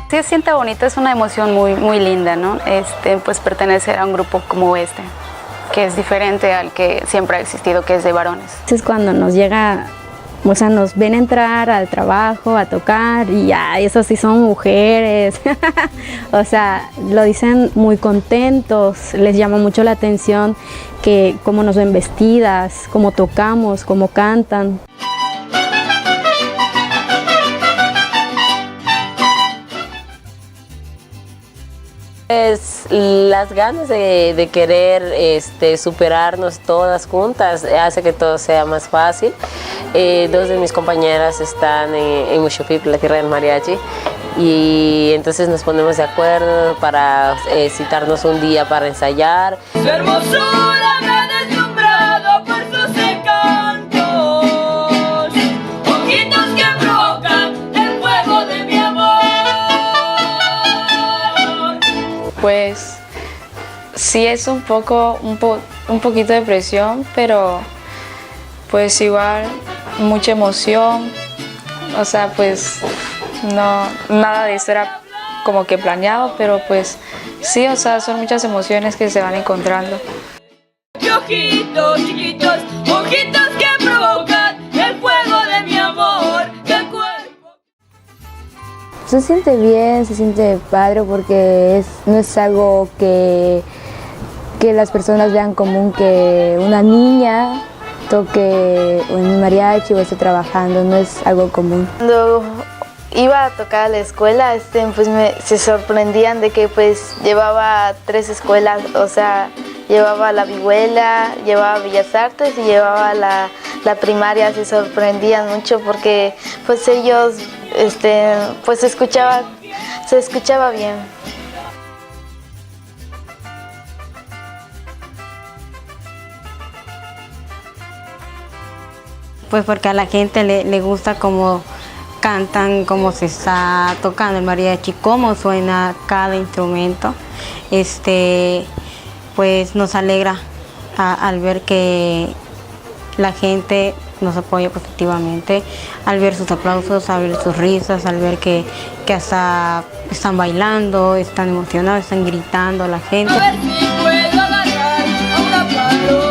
Se siente bonito, es una emoción muy linda, ¿no? Pues pertenecer a un grupo como este, que es diferente al que siempre ha existido, que es de varones. Es cuando nos llega, o sea, nos ven entrar al trabajo, a tocar, y ya, eso sí son mujeres. O sea, lo dicen muy contentos, les llama mucho la atención que cómo nos ven vestidas, cómo tocamos, cómo cantan. Es las ganas de querer superarnos todas juntas, hace que todo sea más fácil. Dos de mis compañeras están en Uxupip, la tierra del mariachi, y entonces nos ponemos de acuerdo para citarnos un día para ensayar. Su hermosura me ha deslumbrado por sus encantos, ojitos que provocan el fuego de mi amor. Pues sí es un poquito de presión, pero pues igual mucha emoción, o sea, pues no, nada de eso era como que planeado, pero pues sí, o sea, son muchas emociones que se van encontrando. ¡Qué ojitos chiquitos, ojitos que provocan el fuego de mi amor, del cuerpo! Se siente bien, se siente padre porque no es algo que las personas vean común que una niña toque en un mariachi o esté trabajando, no es algo común. Cuando iba a tocar a la escuela, pues se sorprendían de que pues llevaba 3 escuelas, o sea, llevaba la Vihuela, llevaba Bellas Artes y llevaba la primaria. Se sorprendían mucho porque pues ellos, pues se escuchaba bien. Pues porque a la gente le gusta cómo cantan, cómo se está tocando el mariachi, cómo suena cada instrumento. Pues nos alegra al ver que la gente nos apoya positivamente, al ver sus aplausos, al ver sus risas, al ver que hasta están bailando, están emocionados, están gritando a la gente. A ver si puedo agarrar a una paloma.